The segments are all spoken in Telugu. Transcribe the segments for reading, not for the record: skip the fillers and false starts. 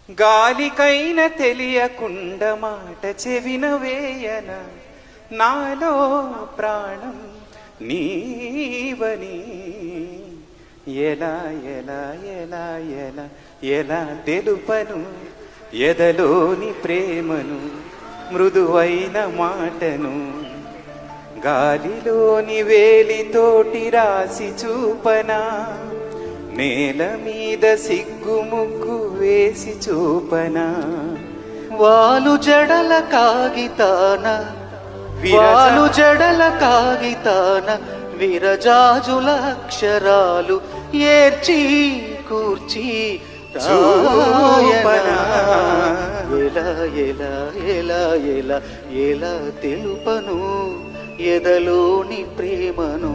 గాలికైన తెలియకుండ మాట చెవిన వేయన నాలో ప్రాణం నీవని ఎలా ఎలా ఎలా ఎలా ఎలా తెలుపను ఎదలోని ప్రేమను మృదువైన మాటను గాలిలోని వేలితోటి రాసి చూపనా నేల మీద సిగ్గు ముగ్గు వేసి చూపనా వాలు జడల కాగితాన వాలు జడల కాగితాన విరజాజుల అక్షరాలు ఏర్చి కూర్చి చూపనా ఎలా ఎలా ఎలా ఎలా ఎలా తెలుపను ఎదలోని ప్రేమను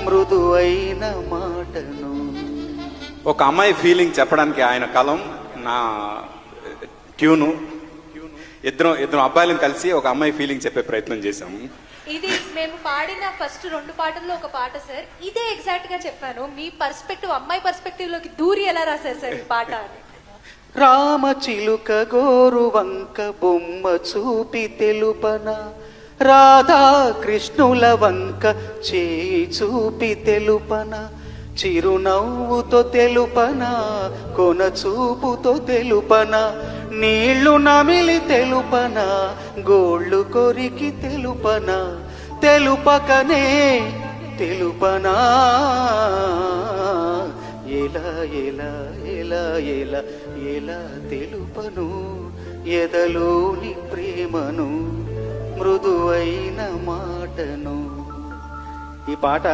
మృదువైన మాటను. ఒక అమ్మాయి ఫీలింగ్ చెప్పడానికి ఆయన కలం నా ట్యూను. ఇద్దరం అబ్బాయిలను కలిసి ఒక అమ్మాయి ఫీలింగ్ చెప్పే ప్రయత్నం చేశాం. ఇది మేము పాడిన ఫస్ట్ 2 పాటల్లో ఒక పాట సార్. ఇదే ఎగ్జాక్ట్ గా చెప్పాను. మీ పర్స్పెక్టివ్, అమ్మాయి పర్స్పెక్టివ్ లోకి దూరి ఎలా రాశారు సార్ ఈ పాట అని. రామ చిలుక గోరు వంక బొమ్మ చూపి తెలుపన రాధా కృష్ణుల వంక చేయి చూపి తెలుపన చిరునవ్వుతో తెలుపన కొన చూపుతో తెలుపన నీళ్లు నమిలి తెలుపన గోళ్ళు కొరికి తెలుపన తెలుపకనే తెలుపనా ఎలా ఎలా ఎలా ఎలా ఎలా తెలుపను ఎదలోని ప్రేమను మృదువైన మాటను. ఈ పాట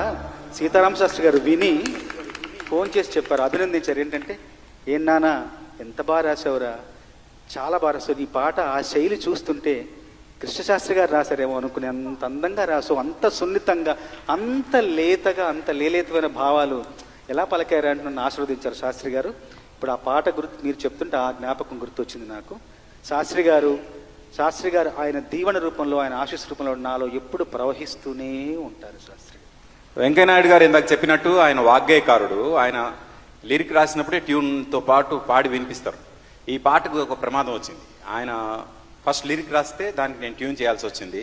సీతారామ శాస్త్రి గారు విని ఫోన్ చేసి చెప్పారు, అభినందించారు. ఏంటంటే, ఏం నాన్న ఎంత బాగా రాసావురా, చాలా బాగా రాసావు. ఈ పాట ఆ శైలి చూస్తుంటే కృష్ణశాస్త్రి గారు రాశారేమో అనుకుని అంత అందంగా రాసావు, అంత సున్నితంగా, అంత లేతగా, అంత లేలేతమైన భావాలు ఎలా పలికారంటే నన్ను ఆశీర్వదించారు శాస్త్రి గారు. ఇప్పుడు ఆ పాట గుర్తు మీరు చెప్తుంటే ఆ జ్ఞాపకం గుర్తొచ్చింది నాకు. శాస్త్రి గారు ఆయన దీవెన రూపంలో, ఆయన ఆశీస్ రూపంలో నాలో ఎప్పుడు ప్రవహిస్తూనే ఉంటారు శాస్త్రి. వెంకయ్యనాయుడు గారు ఇందాక చెప్పినట్టు ఆయన వాగ్గేయకారుడు. ఆయన లిరిక్ రాసినప్పుడే ట్యూన్తో పాటు పాడి వినిపిస్తారు. ఈ పాటకు ఒక ప్రమాదం వచ్చింది. ఆయన ఫస్ట్ లిరిక్ రాస్తే దానికి నేను ట్యూన్ చేయాల్సి వచ్చింది.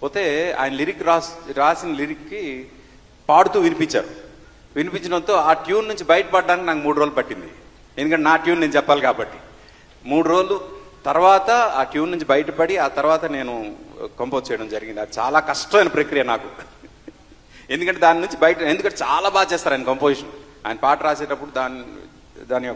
పోతే ఆయన లిరిక్ రాసిన లిరిక్కి పాడుతూ వినిపించారు. వినిపించడంతో ఆ ట్యూన్ నుంచి బయటపడడానికి నాకు 3 రోజులు పట్టింది. ఎందుకంటే నా ట్యూన్ నేను చెప్పాలి కాబట్టి. 3 రోజులు తర్వాత ఆ ట్యూన్ నుంచి బయటపడి ఆ తర్వాత నేను కంపోజ్ చేయడం జరిగింది. అది చాలా కష్టమైన ప్రక్రియ నాకు. ఎందుకంటే దాని నుంచి బయట, ఎందుకంటే చాలా బాగా చేస్తారు ఆయన కంపోజిషన్. ఆయన పాట రాసేటప్పుడు దాని